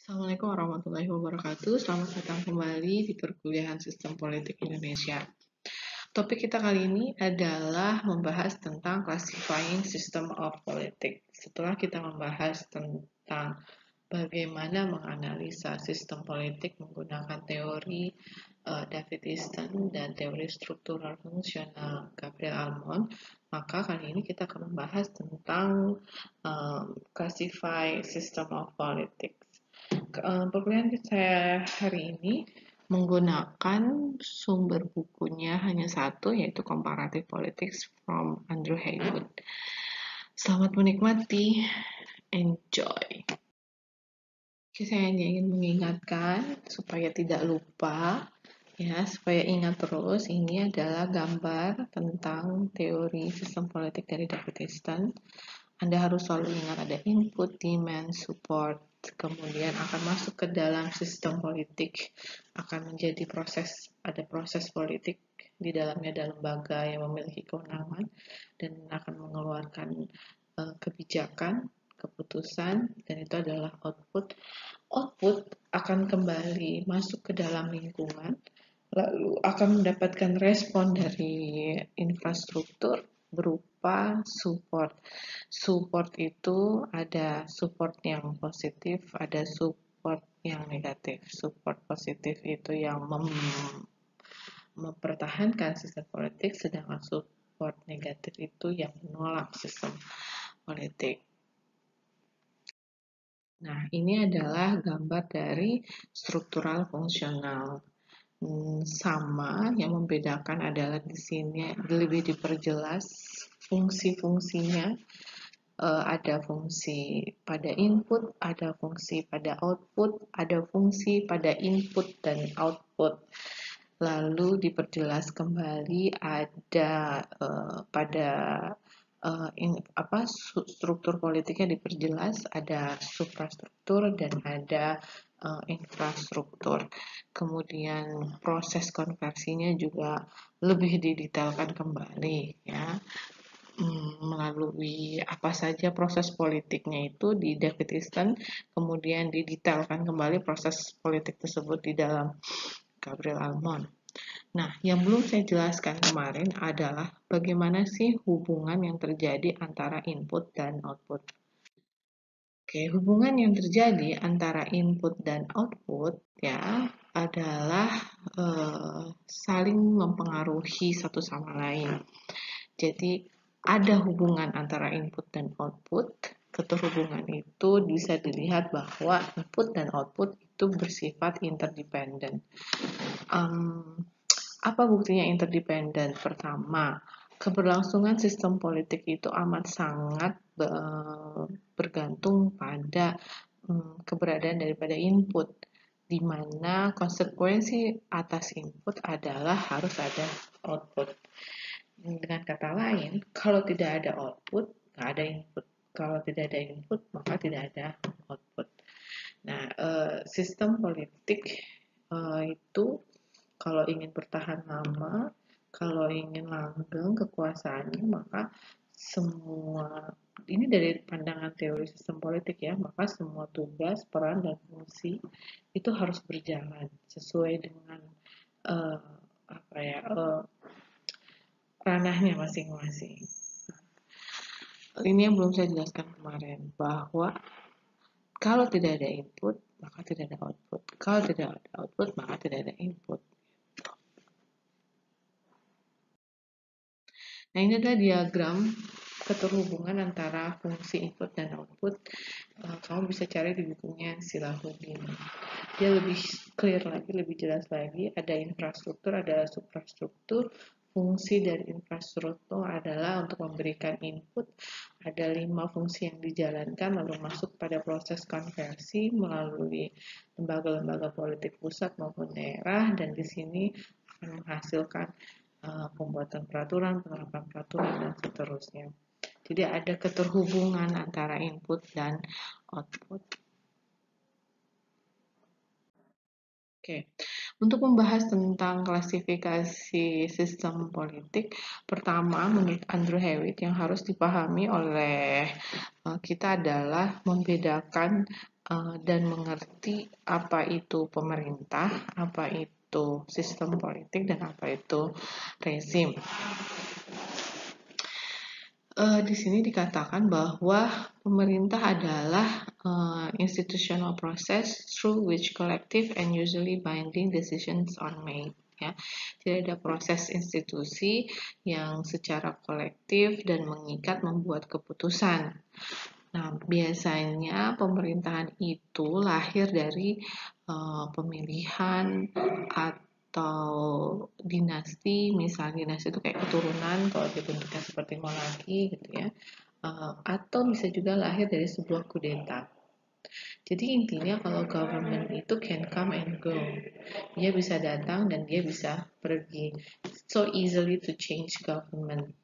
Assalamualaikum warahmatullahi wabarakatuh. Selamat datang kembali di perkuliahan Sistem Politik Indonesia. Topik kita kali ini adalah membahas tentang classifying system of politics. Setelah kita membahas tentang bagaimana menganalisa sistem politik menggunakan teori David Easton dan teori struktural fungsional Gabriel Almond, maka kali ini kita akan membahas tentang classify system of politics. Perkuliahan saya hari ini menggunakan sumber bukunya hanya satu, yaitu Comparative Politics from Andrew Haywood. Selamat menikmati, enjoy. Oke, saya hanya ingin mengingatkan supaya tidak lupa, ya, supaya ingat terus, ini adalah gambar tentang teori sistem politik dari David Easton. Anda harus selalu ingat ada input, demand, support, kemudian akan masuk ke dalam sistem politik, akan menjadi ada proses politik, di dalamnya ada lembaga yang memiliki kewenangan dan akan mengeluarkan kebijakan, keputusan, dan itu adalah output. Output akan kembali masuk ke dalam lingkungan, lalu akan mendapatkan respon dari infrastruktur berupa support. Support itu ada support yang positif, ada support yang negatif. Support positif itu yang mempertahankan sistem politik, sedangkan support negatif itu yang menolak sistem politik. Nah, ini adalah gambar dari struktural fungsional. Sama, yang membedakan adalah di sini lebih diperjelas fungsi-fungsinya. Ada fungsi pada input, ada fungsi pada output, ada fungsi pada input dan output. Lalu diperjelas kembali ada pada struktur politiknya diperjelas, ada suprastruktur dan ada infrastruktur. Kemudian proses konversinya juga lebih didetailkan kembali, ya, melalui apa saja proses politiknya itu di David Easton, kemudian didetailkan kembali proses politik tersebut di dalam Gabriel Almond. Nah, yang belum saya jelaskan kemarin adalah bagaimana sih hubungan yang terjadi antara input dan output. Oke, hubungan yang terjadi antara input dan output ya adalah saling mempengaruhi satu sama lain. Jadi ada hubungan antara input dan output. Keterhubungan itu bisa dilihat bahwa input dan output itu bersifat interdependent. Apa buktinya interdependent? Pertama, keberlangsungan sistem politik itu amat sangat bergantung pada keberadaan daripada input, di mana konsekuensi atas input adalah harus ada output. Dengan kata lain, kalau tidak ada output, nggak ada input. Kalau tidak ada input, maka tidak ada output. Nah, sistem politik itu kalau ingin bertahan lama, kalau ingin langgeng kekuasaannya, maka semua, ini dari pandangan teori sistem politik ya, maka semua tugas, peran, dan fungsi itu harus berjalan sesuai dengan ranahnya masing-masing. Ini yang belum saya jelaskan kemarin, bahwa kalau tidak ada input, maka tidak ada output. Kalau tidak ada output, maka tidak ada input. Nah, ini adalah diagram keterhubungan antara fungsi input dan output. Kamu bisa cari di bukunya Silahuddin. Dia lebih clear lagi, lebih jelas lagi. Ada infrastruktur, ada suprastruktur. Fungsi dari infrastruktur adalah untuk memberikan input. Ada 5 fungsi yang dijalankan, lalu masuk pada proses konversi melalui lembaga-lembaga politik pusat maupun daerah, dan di sini akan menghasilkan pembuatan peraturan, penerapan peraturan, dan seterusnya. Jadi ada keterhubungan antara input dan output. Oke, untuk membahas tentang klasifikasi sistem politik, pertama menurut Andrew Hewitt yang harus dipahami oleh kita adalah membedakan dan mengerti apa itu pemerintah, apa itu sistem politik, dan apa itu rezim. Di sini dikatakan bahwa pemerintah adalah institutional process through which collective and usually binding decisions are made. Ya, tidak ada proses institusi yang secara kolektif dan mengikat membuat keputusan. Nah, biasanya pemerintahan itu lahir dari pemilihan atau dinasti, misalnya dinasti itu kayak keturunan kalau dibentuknya seperti monarki gitu ya, atau bisa juga lahir dari sebuah kudeta. Jadi intinya kalau government itu can come and go, dia bisa datang dan dia bisa pergi, so easily to change government.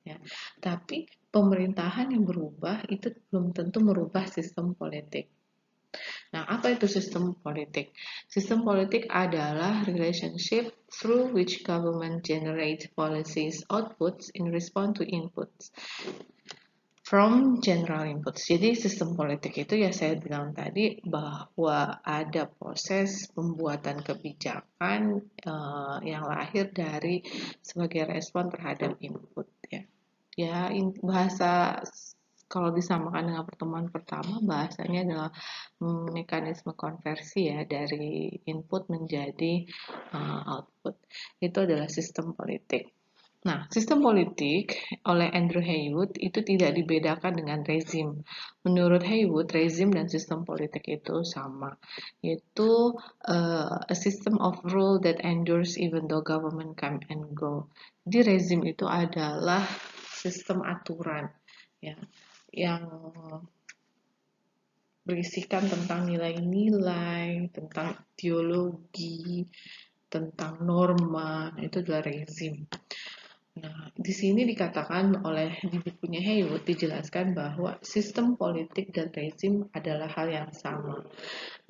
Ya. Tapi pemerintahan yang berubah itu belum tentu merubah sistem politik. Nah, apa itu sistem politik? Sistem politik adalah relationship through which government generates policies outputs in response to inputs from general inputs. Jadi sistem politik itu ya saya bilang tadi bahwa ada proses pembuatan kebijakan yang lahir dari sebagai respon terhadap input ya. Ya, bahasa kalau disamakan dengan pertemuan pertama, bahasanya adalah mekanisme konversi ya dari input menjadi output. Itu adalah sistem politik. Nah, sistem politik oleh Andrew Haywood itu tidak dibedakan dengan rezim. Menurut Haywood, rezim dan sistem politik itu sama, yaitu a system of rule that endures even though government come and go. Di rezim itu adalah sistem aturan ya yang berisikan tentang nilai-nilai, tentang ideologi, tentang norma, itu adalah rezim. Nah, di sini dikatakan di bukunya Haywood dijelaskan bahwa sistem politik dan rezim adalah hal yang sama.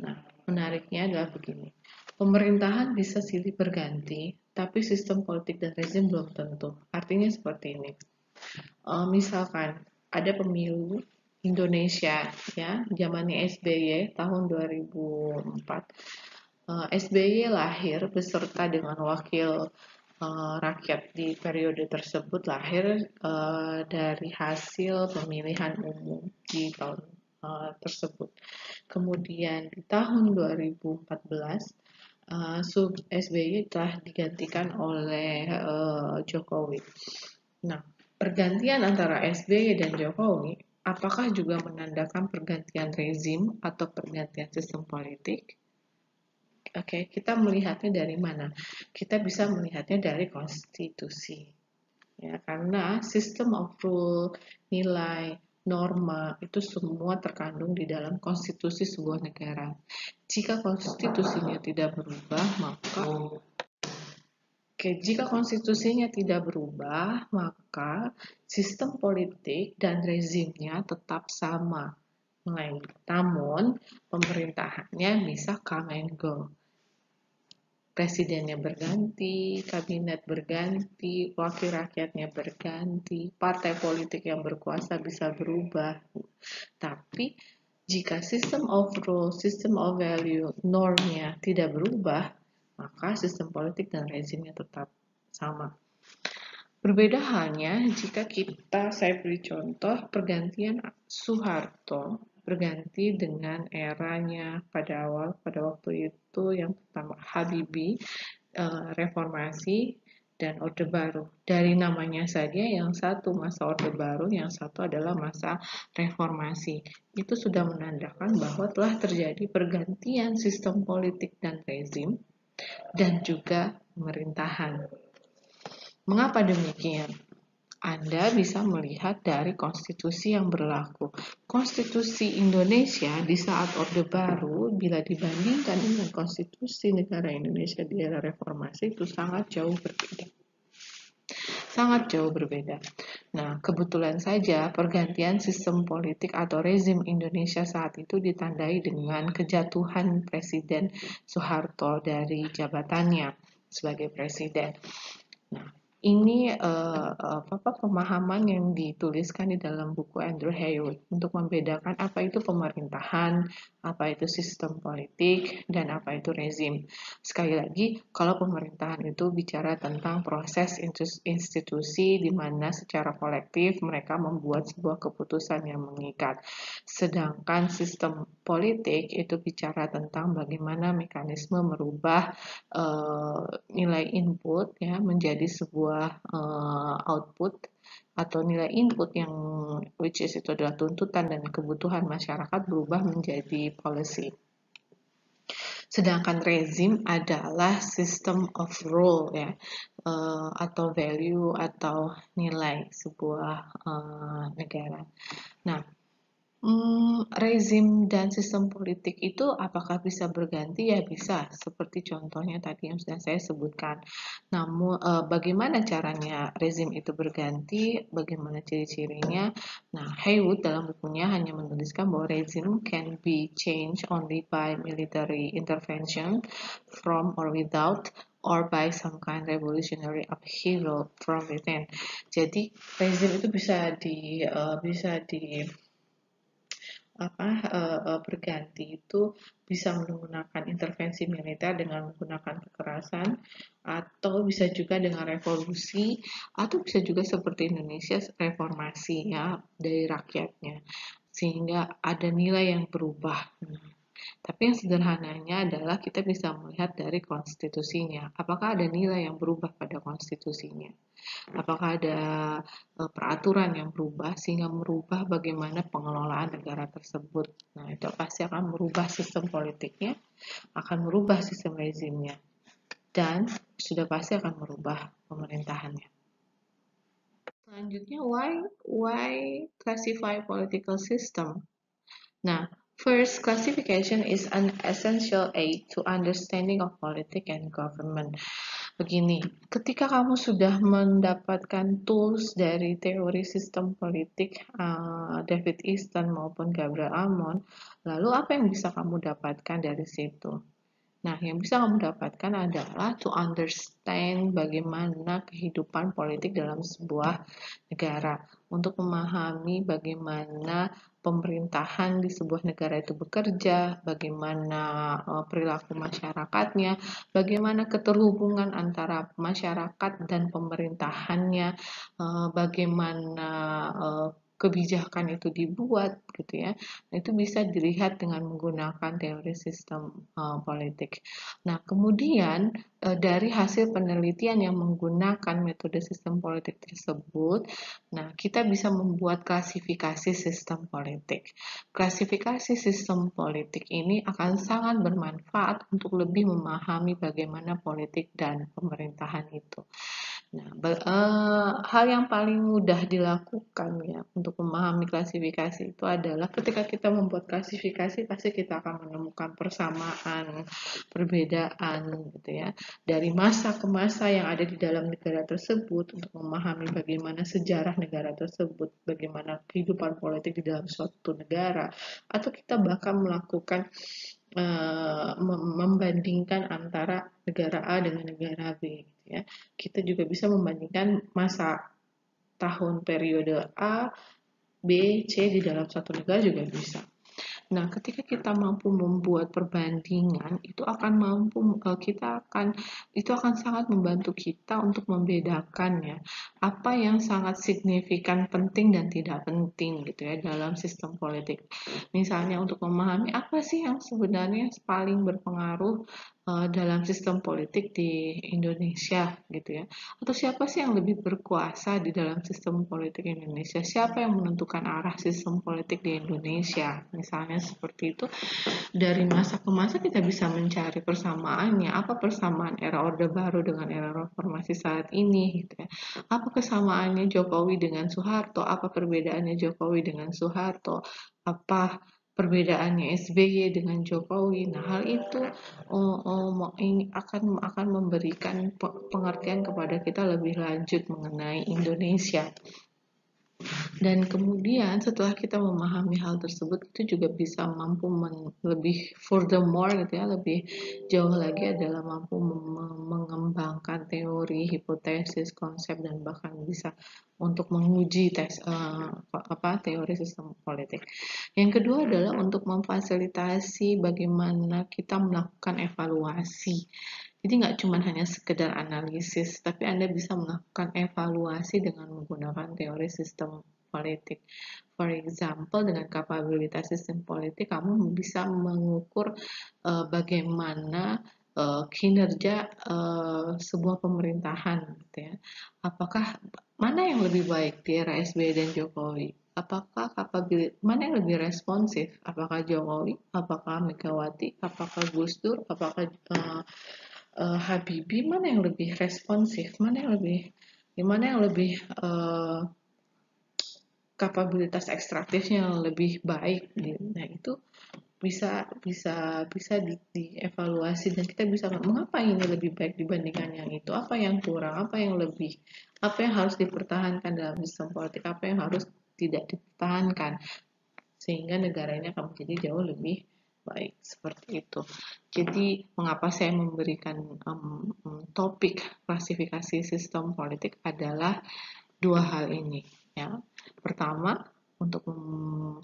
Nah, menariknya adalah begini. Pemerintahan bisa silih berganti, tapi sistem politik dan rezim belum tentu. Artinya seperti ini. Misalkan ada pemilu Indonesia ya, zamannya SBY tahun 2004. SBY lahir beserta dengan wakil rakyat di periode tersebut lahir dari hasil pemilihan umum di tahun tersebut. Kemudian di tahun 2014 SBY telah digantikan oleh Jokowi. Nah, pergantian antara SBY dan Jokowi apakah juga menandakan pergantian rezim atau pergantian sistem politik? Oke, kita melihatnya dari mana? Kita bisa melihatnya dari konstitusi. Ya, karena system of rule, nilai, norma itu semua terkandung di dalam konstitusi sebuah negara. Jika konstitusinya tidak berubah, jika konstitusinya tidak berubah, maka sistem politik dan rezimnya tetap sama. Namun, pemerintahannya bisa come and go. Presidennya berganti, kabinet berganti, wakil rakyatnya berganti, partai politik yang berkuasa bisa berubah. Tapi, jika sistem of rule, sistem of value, normnya tidak berubah, maka sistem politik dan rezimnya tetap sama. Berbeda halnya jika saya beri contoh pergantian Soeharto berganti dengan eranya pada waktu itu yang pertama Habibie, reformasi dan Orde Baru. Dari namanya saja yang satu masa Orde Baru, yang satu adalah masa reformasi. Itu sudah menandakan bahwa telah terjadi pergantian sistem politik dan rezim dan juga pemerintahan. Mengapa demikian? Anda bisa melihat dari konstitusi yang berlaku. Konstitusi Indonesia di saat Orde Baru bila dibandingkan dengan konstitusi negara Indonesia di era reformasi itu sangat jauh berbeda. Sangat jauh berbeda. Nah, kebetulan saja pergantian sistem politik atau rezim Indonesia saat itu ditandai dengan kejatuhan Presiden Soeharto dari jabatannya sebagai presiden. Nah, ini pemahaman yang dituliskan di dalam buku Andrew Haywood untuk membedakan apa itu pemerintahan, apa itu sistem politik, dan apa itu rezim. Sekali lagi, kalau pemerintahan itu bicara tentang proses institusi di mana secara kolektif mereka membuat sebuah keputusan yang mengikat. Sedangkan sistem politik itu bicara tentang bagaimana mekanisme merubah nilai input ya menjadi sebuah output atau nilai input yang which is itu adalah tuntutan dan kebutuhan masyarakat berubah menjadi policy. Sedangkan rezim adalah system of rule ya atau value atau nilai sebuah negara. Nah, rezim dan sistem politik itu apakah bisa berganti? Ya bisa, seperti contohnya tadi yang sudah saya sebutkan. Namun bagaimana caranya rezim itu berganti? Bagaimana ciri-cirinya? Nah, Haywood dalam bukunya hanya menuliskan bahwa rezim can be changed only by military intervention from or without or by some kind revolutionary upheaval from within. Jadi rezim itu bisa di berganti itu bisa menggunakan intervensi militer dengan menggunakan kekerasan atau bisa juga dengan revolusi atau bisa juga seperti Indonesia reformasi ya dari rakyatnya sehingga ada nilai yang berubah. Tapi yang sederhananya adalah kita bisa melihat dari konstitusinya. Apakah ada nilai yang berubah pada konstitusinya? Apakah ada peraturan yang berubah sehingga merubah bagaimana pengelolaan negara tersebut. Nah, itu pasti akan merubah sistem politiknya, akan merubah sistem rezimnya, dan sudah pasti akan merubah pemerintahannya. Selanjutnya, why classify political system? Nah, first, classification is an essential aid to understanding of politics and government. Begini, ketika kamu sudah mendapatkan tools dari teori sistem politik David Easton maupun Gabriel Almond, lalu apa yang bisa kamu dapatkan dari situ? Nah, yang bisa kamu dapatkan adalah to understand bagaimana kehidupan politik dalam sebuah negara, untuk memahami bagaimana pemerintahan di sebuah negara itu bekerja, bagaimana perilaku masyarakatnya, bagaimana keterhubungan antara masyarakat dan pemerintahannya, bagaimana kebijakan itu dibuat gitu ya. Nah, itu bisa dilihat dengan menggunakan teori sistem politik. Nah, kemudian dari hasil penelitian yang menggunakan metode sistem politik tersebut, nah kita bisa membuat klasifikasi sistem politik. Klasifikasi sistem politik ini akan sangat bermanfaat untuk lebih memahami bagaimana politik dan pemerintahan itu. Nah, hal yang paling mudah dilakukan ya untuk memahami klasifikasi itu adalah ketika kita membuat klasifikasi pasti kita akan menemukan persamaan, perbedaan gitu ya. Dari masa ke masa yang ada di dalam negara tersebut untuk memahami bagaimana sejarah negara tersebut, bagaimana kehidupan politik di dalam suatu negara, atau kita bahkan melakukan membandingkan antara negara A dengan negara B gitu ya. Kita juga bisa membandingkan masa tahun periode A, B, C di dalam satu negara juga bisa. Nah, ketika kita mampu membuat perbandingan, itu akan sangat membantu kita untuk membedakan ya apa yang sangat signifikan penting dan tidak penting gitu ya dalam sistem politik. Misalnya untuk memahami apa sih yang sebenarnya paling berpengaruh dalam sistem politik di Indonesia gitu ya. Atau siapa sih yang lebih berkuasa di dalam sistem politik Indonesia? Siapa yang menentukan arah sistem politik di Indonesia? Misalnya seperti itu. Dari masa ke masa kita bisa mencari persamaannya. Apa persamaan era Orde Baru dengan era reformasi saat ini gitu ya. Apa kesamaannya Jokowi dengan Soeharto? Apa perbedaannya Jokowi dengan Soeharto? Apa perbedaannya SBY dengan Jokowi. Nah, hal itu ini akan memberikan pengertian kepada kita lebih lanjut mengenai Indonesia. Dan kemudian setelah kita memahami hal tersebut, itu juga bisa mampu lebih furthermore gitu ya, lebih jauh lagi adalah mampu mengembangkan teori, hipotesis, konsep, dan bahkan bisa untuk menguji teori sistem politik. Yang kedua adalah untuk memfasilitasi bagaimana kita melakukan evaluasi. Jadi nggak cuma hanya sekedar analisis, tapi Anda bisa melakukan evaluasi dengan menggunakan teori sistem politik. For example, dengan kapabilitas sistem politik, kamu bisa mengukur bagaimana kinerja sebuah pemerintahan, gitu ya. Apakah mana yang lebih baik di era SBY dan Jokowi? Apakah mana yang lebih responsif? Apakah Jokowi? Apakah Megawati? Apakah Gus Dur? Apakah Habibie? Mana yang lebih responsif? Mana yang lebih kapabilitas ekstraktifnya lebih baik? Nah, itu bisa bisa bisa dievaluasi dan kita bisa mengapa ini lebih baik dibandingkan yang itu, apa yang kurang, apa yang harus dipertahankan dalam sistem politik, apa yang harus tidak dipertahankan sehingga negara ini akan menjadi jauh lebih baik, seperti itu. Jadi mengapa saya memberikan topik klasifikasi sistem politik adalah dua hal ini, ya. Pertama, untuk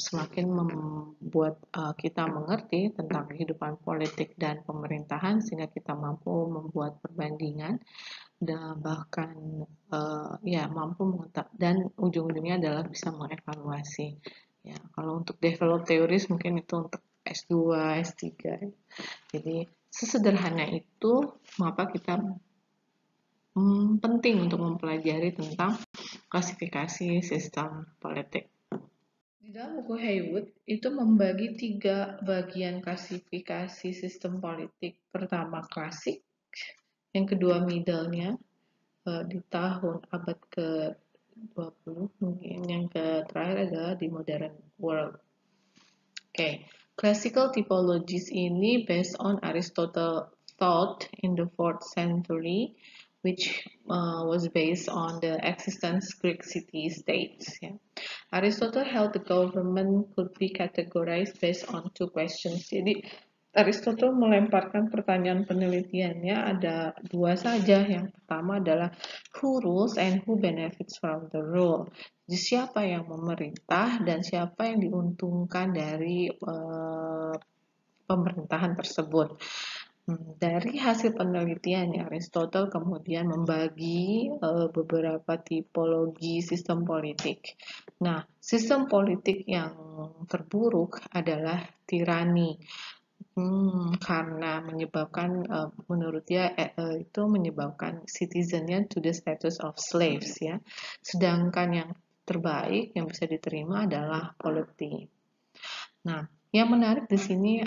semakin membuat kita mengerti tentang kehidupan politik dan pemerintahan sehingga kita mampu membuat perbandingan dan bahkan ya mampu mengetahui, dan ujung-ujungnya adalah bisa mengevaluasi. Ya, kalau untuk develop teoris mungkin itu untuk S2, S3. Jadi sesederhana itu mengapa kita penting untuk mempelajari tentang klasifikasi sistem politik. Di dalam buku Haywood itu membagi 3 bagian klasifikasi sistem politik. Pertama klasik, yang kedua middle-nya di tahun abad ke-20, mungkin yang terakhir adalah di modern world. Okay. Classical typologies ini based on Aristotle thought in the 4th century, which was based on the existence Greek city-states. Yeah. Aristotle held the government could be categorized based on 2 questions. Jadi Aristotle melemparkan pertanyaan penelitiannya ada 2 saja. Yang pertama adalah who rules and who benefits from the rule. Jadi siapa yang memerintah dan siapa yang diuntungkan dari pemerintahan tersebut. Dari hasil penelitiannya, Aristotle kemudian membagi beberapa tipologi sistem politik. Nah, sistem politik yang terburuk adalah tirani. Karena menyebabkan menurut dia itu menyebabkan citizennya to the status of slaves, ya. Sedangkan yang terbaik yang bisa diterima adalah polity. Nah, yang menarik di sini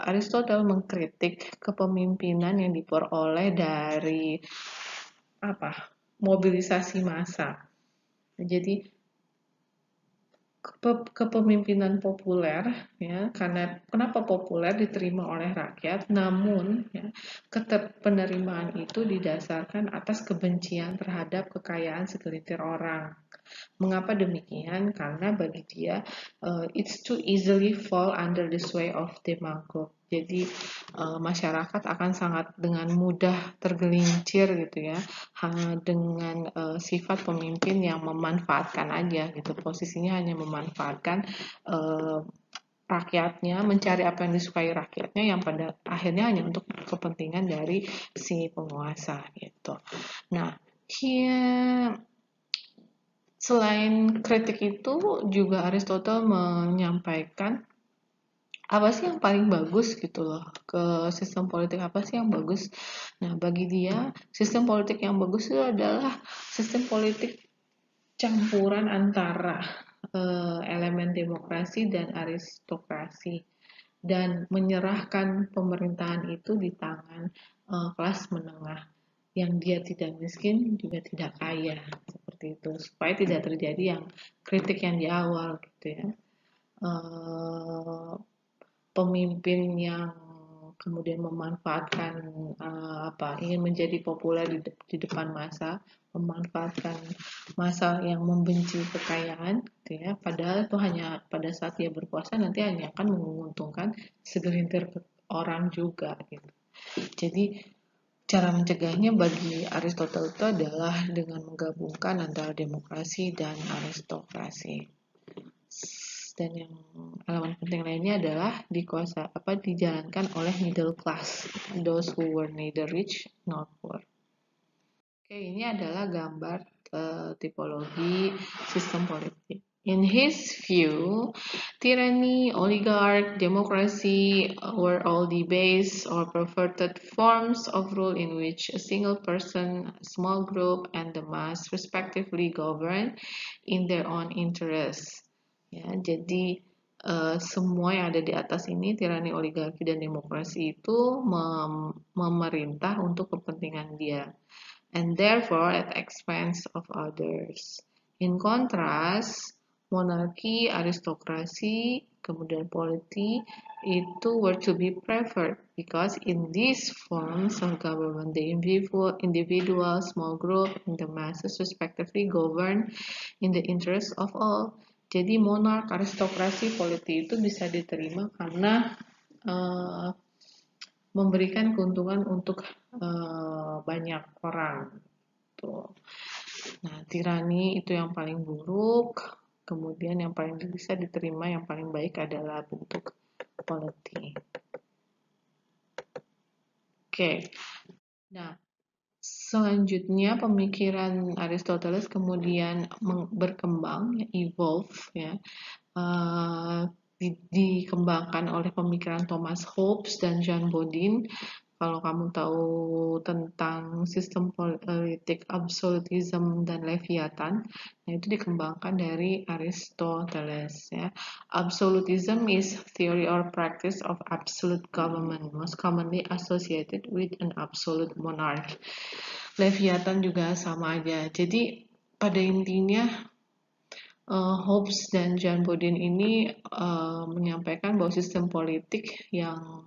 Aristotle mengkritik kepemimpinan yang diperoleh dari mobilisasi massa. Jadi kepemimpinan populer, ya, karena kenapa populer diterima oleh rakyat, namun ya, penerimaan itu didasarkan atas kebencian terhadap kekayaan segelintir orang. Mengapa demikian? Karena bagi dia it's too easily fall under the sway of demagogue. Jadi masyarakat akan sangat dengan mudah tergelincir gitu ya, dengan sifat pemimpin yang memanfaatkan aja gitu. Posisinya hanya memanfaatkan rakyatnya, mencari apa yang disukai rakyatnya yang pada akhirnya hanya untuk kepentingan dari si penguasa gitu. Nah, selain kritik itu juga Aristotle menyampaikan apa sih yang paling bagus gitu loh ke sistem politik, apa sih yang bagus. Nah, bagi dia sistem politik yang bagus itu adalah sistem politik campuran antara elemen demokrasi dan aristokrasi dan menyerahkan pemerintahan itu di tangan kelas menengah yang dia tidak miskin juga tidak kaya, seperti itu, supaya tidak terjadi yang kritik yang di awal gitu ya, pemimpin yang kemudian memanfaatkan ingin menjadi populer di depan massa, memanfaatkan massa yang membenci kekayaan, gitu ya. Padahal itu hanya pada saat dia berkuasa nanti hanya akan menguntungkan segelintir orang juga, gitu. Jadi cara mencegahnya bagi Aristoteles itu adalah dengan menggabungkan antara demokrasi dan aristokrasi. Dan yang elemen penting lainnya adalah dijalankan oleh middle class, those who were neither rich nor poor. Oke, ini adalah gambar tipologi sistem politik. In his view, tyranny, oligarch, democracy were all debased or perverted forms of rule in which a single person, a small group, and the mass respectively govern in their own interests. Ya, jadi semua yang ada di atas ini, tirani, oligarki, dan demokrasi itu memerintah untuk kepentingan dia, and therefore at expense of others. In contrast, monarki, aristokrasi, kemudian polity itu were to be preferred because in these forms of government the individual, small group, and the masses respectively govern in the interest of all. Jadi monark, aristokrasi, polity itu bisa diterima karena memberikan keuntungan untuk banyak orang. Tuh. Nah, tirani itu yang paling buruk, kemudian yang paling bisa diterima, yang paling baik adalah bentuk polity. Oke. Nah, selanjutnya pemikiran Aristoteles kemudian berkembang, evolve, ya, dikembangkan oleh pemikiran Thomas Hobbes dan Jean Bodin. Kalau kamu tahu tentang sistem politik absolutism dan Leviathan, nah itu dikembangkan dari Aristoteles. Ya. Absolutism is theory or practice of absolute government, most commonly associated with an absolute monarch. Leviathan juga sama aja. Jadi pada intinya Hobbes dan Jean Bodin ini menyampaikan bahwa sistem politik yang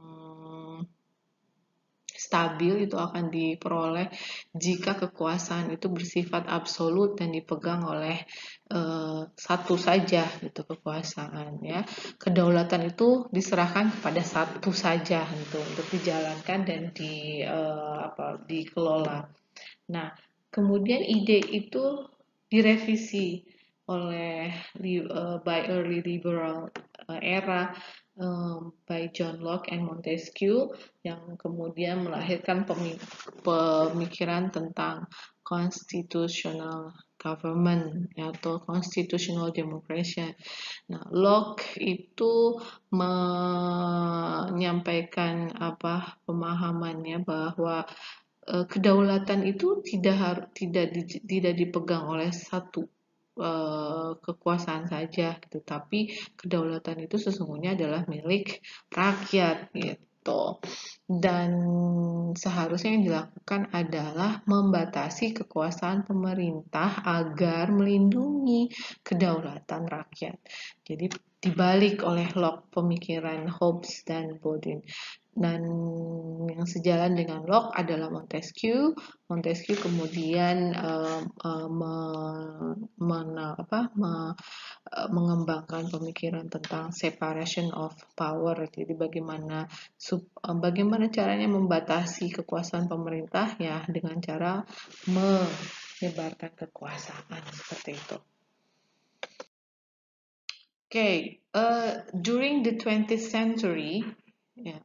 stabil itu akan diperoleh jika kekuasaan itu bersifat absolut dan dipegang oleh satu saja gitu kekuasaan, ya. Kedaulatan itu diserahkan kepada satu saja gitu untuk dijalankan dan dikelola. Nah, kemudian ide itu direvisi oleh by early liberal era by John Locke and Montesquieu yang kemudian melahirkan pemikiran tentang constitutional government atau constitutional democracy. Nah, Locke itu menyampaikan pemahamannya bahwa kedaulatan itu tidak dipegang oleh satu kekuasaan saja gitu, tapi kedaulatan itu sesungguhnya adalah milik rakyat gitu. Dan seharusnya yang dilakukan adalah membatasi kekuasaan pemerintah agar melindungi kedaulatan rakyat. Jadi dibalik oleh Locke pemikiran Hobbes dan Bodin. Dan yang sejalan dengan Locke adalah Montesquieu. Montesquieu kemudian mengembangkan pemikiran tentang separation of power. Jadi bagaimana caranya membatasi kekuasaan pemerintah, ya, dengan cara menyebarkan kekuasaan seperti itu. During the 20th century, ya,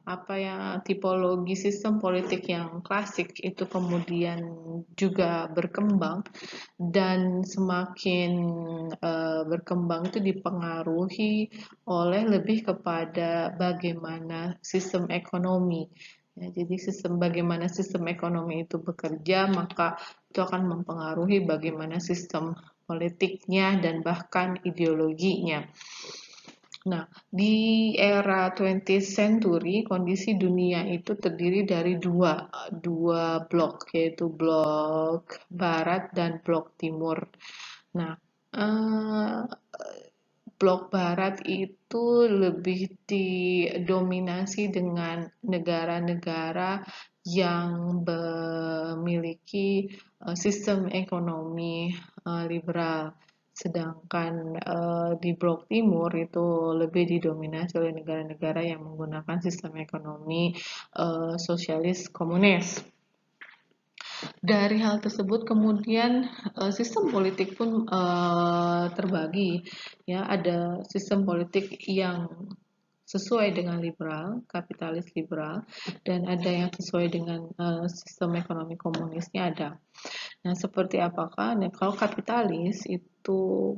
tipologi sistem politik yang klasik itu kemudian juga berkembang dan semakin berkembang itu dipengaruhi oleh lebih kepada bagaimana sistem ekonomi. Ya, jadi bagaimana sistem ekonomi itu bekerja, maka itu akan mempengaruhi bagaimana sistem politiknya dan bahkan ideologinya. Nah, di era 20th century, kondisi dunia itu terdiri dari dua blok, yaitu blok barat dan blok timur. Nah, blok barat itu itu lebih didominasi dengan negara-negara yang memiliki sistem ekonomi liberal. Sedangkan di Blok Timur itu lebih didominasi oleh negara-negara yang menggunakan sistem ekonomi sosialis komunis. Dari hal tersebut kemudian sistem politik pun terbagi, ya, ada sistem politik yang sesuai dengan liberal, kapitalis liberal, dan ada yang sesuai dengan sistem ekonomi komunisnya ada. Nah, seperti apakah? Nah, kalau kapitalis itu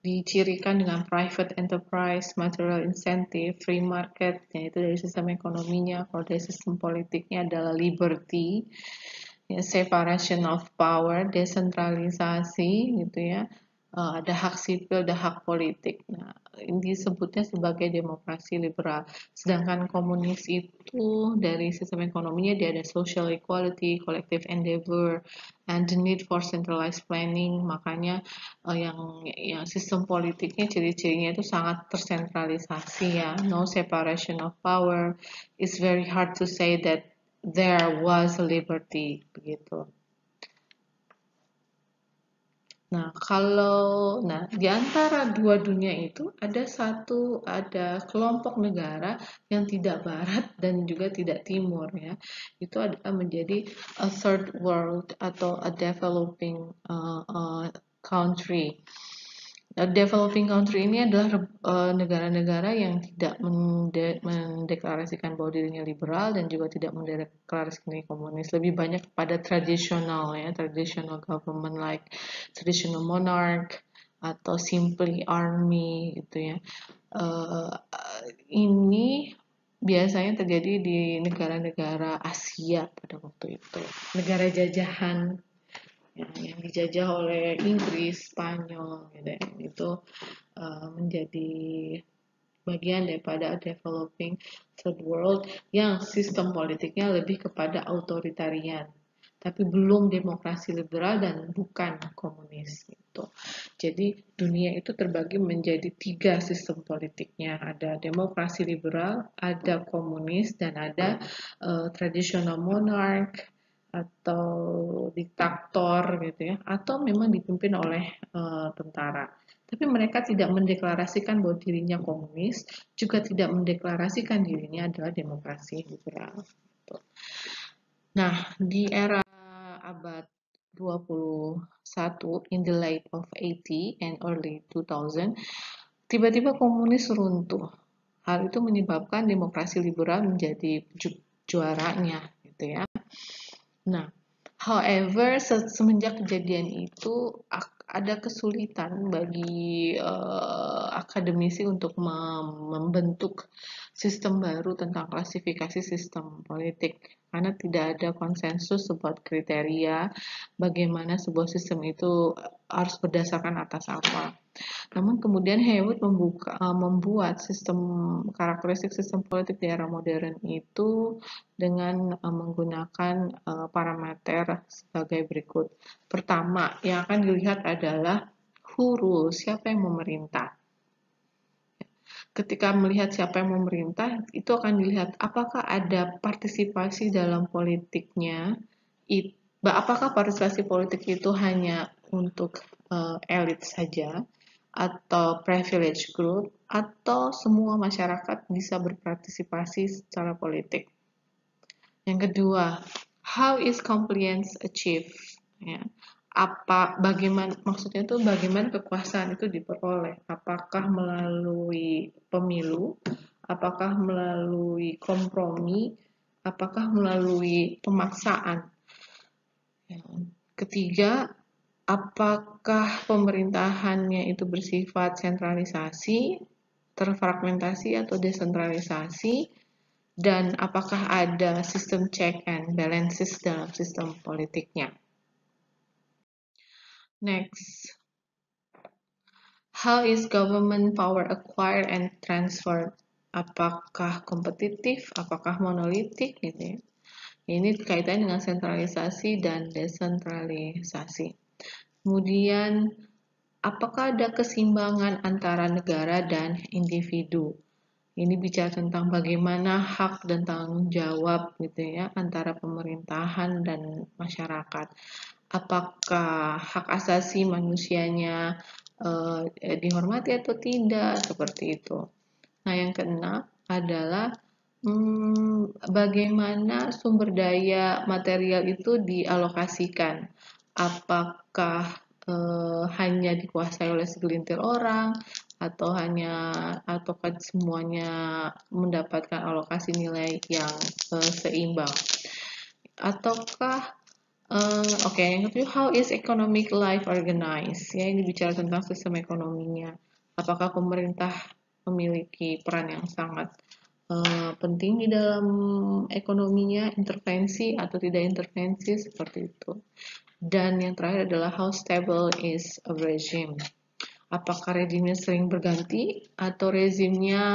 dicirikan dengan private enterprise, material incentive, free market, yaitu dari sistem ekonominya. Kalau dari sistem politiknya adalah liberty, ya, separation of power, desentralisasi, gitu ya. Ada hak sipil, ada hak politik. Nah, ini disebutnya sebagai demokrasi liberal. Sedangkan komunis itu dari sistem ekonominya dia ada social equality, collective endeavor, and the need for centralized planning. Makanya yang sistem politiknya ciri-cirinya itu sangat tersentralisasi, ya, no separation of power. It's very hard to say that there was liberty, begitu. Nah, di antara dua dunia itu ada kelompok negara yang tidak barat dan juga tidak timur, ya. Itu adalah menjadi a third world atau a developing country. Developing country ini adalah negara-negara yang tidak mendeklarasikan bahwa dirinya liberal dan juga tidak mendeklarasikan diri komunis. Lebih banyak pada tradisional, ya, traditional government like traditional monarch atau simply army, gitu ya. Ini biasanya terjadi di negara-negara Asia pada waktu itu, negara jajahan, ya, yang dijajah oleh Inggris, Spanyol, gitu ya. Itu menjadi bagian daripada developing third world yang sistem politiknya lebih kepada authoritarian, tapi belum demokrasi liberal dan bukan komunis, gitu. Jadi dunia itu terbagi menjadi 3 sistem politiknya, ada demokrasi liberal, ada komunis, dan ada traditional monarch atau diktator, gitu ya, atau memang dipimpin oleh tentara. Tapi mereka tidak mendeklarasikan bahwa dirinya komunis, juga tidak mendeklarasikan dirinya adalah demokrasi liberal. Nah, di era abad 21, in the late of 80 and early 2000, tiba-tiba komunis runtuh. Hal itu menyebabkan demokrasi liberal menjadi juaranya, gitu ya. Nah, however, semenjak kejadian itu ada kesulitan bagi akademisi untuk membentuk sistem baru tentang klasifikasi sistem politik, karena tidak ada konsensus sebuah kriteria bagaimana sebuah sistem itu harus berdasarkan atas apa. Namun kemudian Haywood membuat karakteristik sistem politik di era modern itu dengan menggunakan parameter sebagai berikut. Pertama, yang akan dilihat adalah who rules, siapa yang memerintah. Ketika melihat siapa yang memerintah, itu akan dilihat apakah ada partisipasi dalam politiknya, apakah partisipasi politik itu hanya untuk elit saja, atau privilege group, atau semua masyarakat bisa berpartisipasi secara politik. Yang kedua, how is compliance achieved? Ya. Maksudnya itu bagaimana kekuasaan itu diperoleh? Apakah melalui pemilu? Apakah melalui kompromi? Apakah melalui pemaksaan? Ketiga, apakah pemerintahannya itu bersifat sentralisasi, terfragmentasi, atau desentralisasi? Dan apakah ada sistem check and balances dalam sistem politiknya? Next, how is government power acquired and transferred? Apakah kompetitif, apakah monolitik, gitu ya? Ini kaitannya dengan sentralisasi dan desentralisasi. Kemudian Apakah ada keseimbangan antara negara dan individu? Ini bicara tentang bagaimana hak dan tanggung jawab gitu ya antara pemerintahan dan masyarakat. Apakah hak asasi manusianya dihormati atau tidak, seperti itu. Nah, yang keenam adalah bagaimana sumber daya material itu dialokasikan. Apakah hanya dikuasai oleh segelintir orang ataukah semuanya mendapatkan alokasi nilai yang seimbang? Ataukah Oke, yang kedua, how is economic life organized? Ya, ini bicara tentang sistem ekonominya. Apakah pemerintah memiliki peran yang sangat penting di dalam ekonominya, intervensi atau tidak intervensi, seperti itu. Dan yang terakhir adalah how stable is a regime? Apakah rezimnya sering berganti atau rezimnya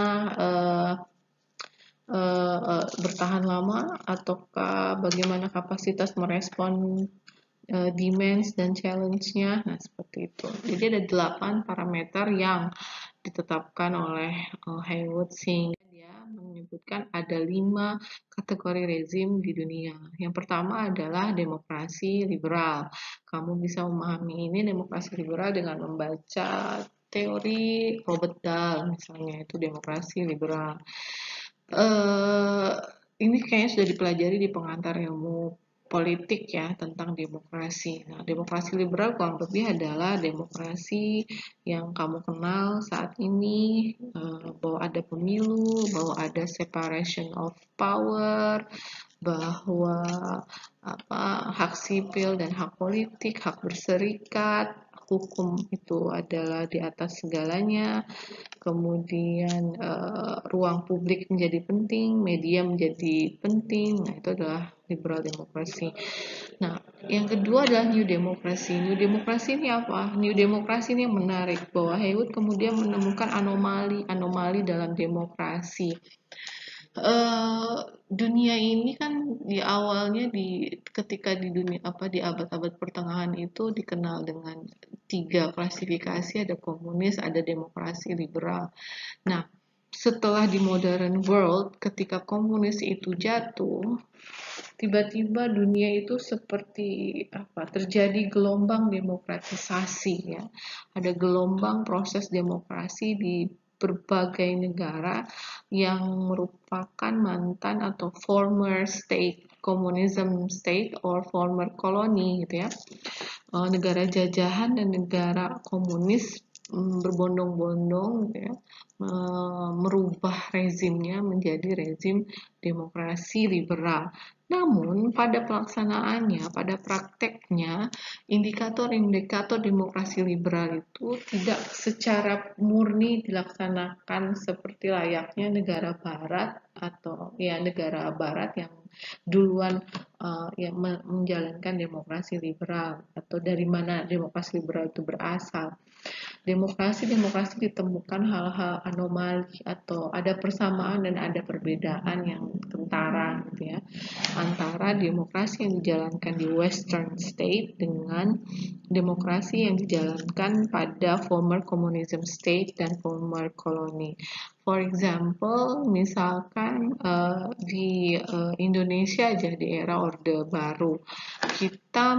bertahan lama, ataukah bagaimana kapasitas merespon demands dan challenge-nya. Nah, seperti itu. Jadi ada 8 parameter yang ditetapkan oleh Haywood, sehingga dia menyebutkan ada 5 kategori rezim di dunia. Yang pertama adalah demokrasi liberal. Kamu bisa memahami ini demokrasi liberal dengan membaca teori Robert Dahl, misalnya itu demokrasi liberal. Ini kayaknya sudah dipelajari di pengantar ilmu politik ya tentang demokrasi. Nah, demokrasi liberal kurang lebih adalah demokrasi yang kamu kenal saat ini, bahwa ada pemilu, bahwa ada separation of power, bahwa hak sipil dan hak politik, hak berserikat, hukum itu adalah di atas segalanya. Kemudian ruang publik menjadi penting, media menjadi penting. Nah, itu adalah liberal demokrasi. Nah, yang kedua adalah new demokrasi. New demokrasi ini apa? New demokrasi ini yang menarik, bahwa Haywood kemudian menemukan anomali-anomali dalam demokrasi. Dunia ini kan di awalnya ketika di dunia di abad-abad pertengahan itu dikenal dengan 3 klasifikasi, ada komunis, ada demokrasi liberal. Nah, setelah di modern world, ketika komunis itu jatuh, tiba-tiba dunia itu seperti terjadi gelombang demokratisasi ya. Ada gelombang proses demokrasi di berbagai negara yang merupakan mantan atau former state, communism state or former colony gitu ya. Negara jajahan dan negara komunis berbondong-bondong gitu ya, merubah rezimnya menjadi rezim demokrasi liberal. Namun pada pelaksanaannya, pada prakteknya, indikator-indikator demokrasi liberal itu tidak secara murni dilaksanakan seperti layaknya negara barat atau ya negara barat yang duluan yang menjalankan demokrasi liberal, atau dari mana demokrasi liberal itu berasal. Demokrasi ditemukan hal-hal anomali atau ada persamaan dan ada perbedaan yang kentara gitu ya, antara demokrasi yang dijalankan di Western state dengan demokrasi yang dijalankan pada former communism state dan former colony. For example, misalkan di Indonesia aja di era Orde Baru, kita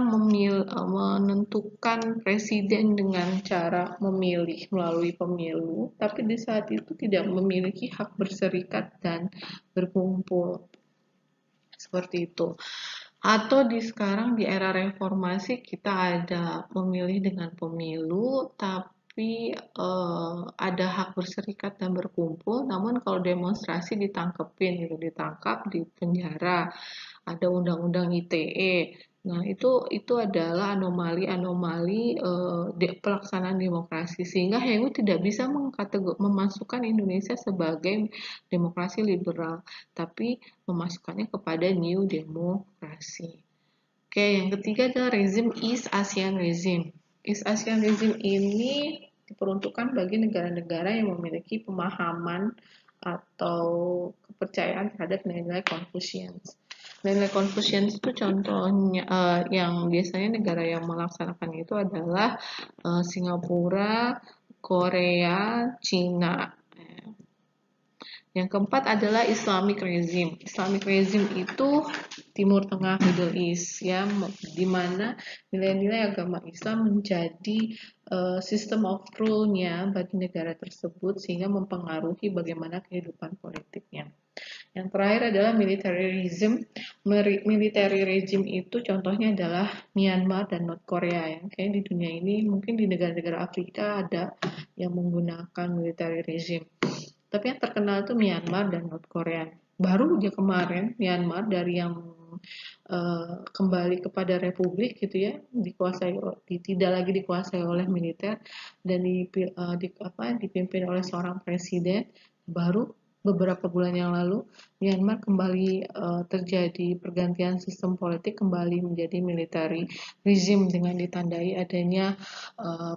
menentukan presiden dengan cara memilih melalui pemilu, tapi di saat itu tidak memiliki hak berserikat dan berkumpul. Seperti itu. Atau sekarang di era reformasi kita ada memilih dengan pemilu, tapi ada hak berserikat dan berkumpul, namun kalau demonstrasi ditangkepin gitu, ditangkap, di penjara, ada undang-undang ITE. Nah, itu adalah anomali-anomali pelaksanaan demokrasi, sehingga Haywood tidak bisa memasukkan Indonesia sebagai demokrasi liberal, tapi memasukkannya kepada new demokrasi. Oke, yang ketiga adalah rezim East Asian Regime. East Asian Regime ini diperuntukkan bagi negara-negara yang memiliki pemahaman atau kepercayaan terhadap nilai-nilai Confucius. Nilai Confucius itu contohnya yang biasanya negara yang melaksanakan itu adalah Singapura, Korea, Cina. Yang keempat adalah Islamic regime. Islamic regime itu Timur Tengah, Middle East, ya, di mana nilai-nilai agama Islam menjadi system of rule-nya bagi negara tersebut sehingga mempengaruhi bagaimana kehidupan politiknya. Yang terakhir adalah militarism. Military regime itu contohnya adalah Myanmar dan North Korea. Yang kayak di dunia ini mungkin di negara-negara Afrika ada yang menggunakan military regime. Tapi yang terkenal itu Myanmar dan North Korea. Baru aja kemarin Myanmar dari yang kembali kepada republik gitu ya, tidak lagi dikuasai oleh militer dan dipimpin oleh seorang presiden. Baru beberapa bulan yang lalu Myanmar kembali terjadi pergantian sistem politik, kembali menjadi military regime dengan ditandai adanya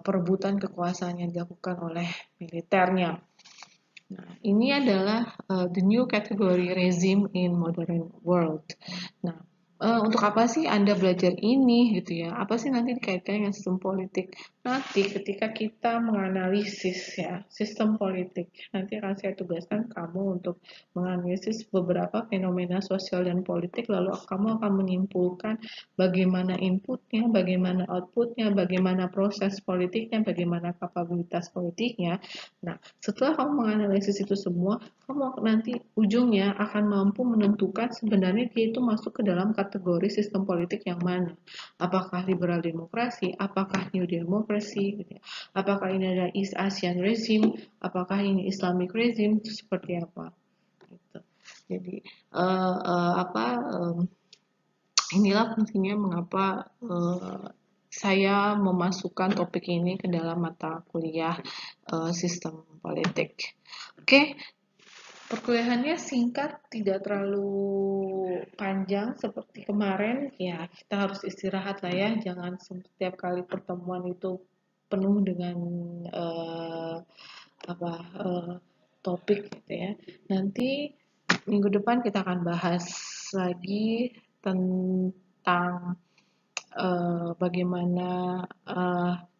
perebutan kekuasaan yang dilakukan oleh militernya. Nah, ini adalah the new category regime in modern world. Nah, untuk apa sih Anda belajar ini gitu ya? Apa sih nanti dikaitkan dengan sistem politik? Nanti ketika kita menganalisis ya sistem politik, nanti akan saya tugaskan kamu untuk menganalisis beberapa fenomena sosial dan politik, lalu kamu akan menyimpulkan bagaimana inputnya, bagaimana outputnya, bagaimana proses politiknya, bagaimana kapabilitas politiknya. Nah, setelah kamu menganalisis itu semua, kamu nanti ujungnya akan mampu menentukan sebenarnya dia itu masuk ke dalam kategori sistem politik yang mana. Apakah liberal demokrasi, apakah new democracy, gitu ya. Apakah ini adalah East Asian regime, apakah ini Islamic regime, itu seperti apa. Gitu. Jadi inilah fungsinya mengapa saya memasukkan topik ini ke dalam mata kuliah sistem politik. Oke, perkuliahannya singkat, tidak terlalu panjang seperti kemarin. Ya, kita harus istirahat lah ya. Jangan setiap kali pertemuan itu penuh dengan topik gitu ya. Nanti minggu depan kita akan bahas lagi tentang bagaimana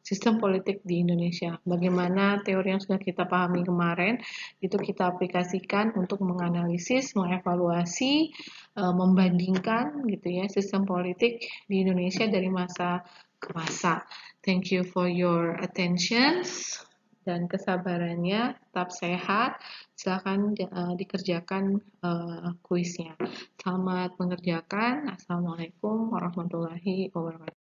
sistem politik di Indonesia, bagaimana teori yang sudah kita pahami kemarin itu kita aplikasikan untuk menganalisis, mengevaluasi, membandingkan gitu ya sistem politik di Indonesia dari masa ke masa. Thank you for your attention dan kesabarannya. Tetap sehat. Silakan dikerjakan kuisnya. Selamat mengerjakan. Assalamualaikum warahmatullahi wabarakatuh.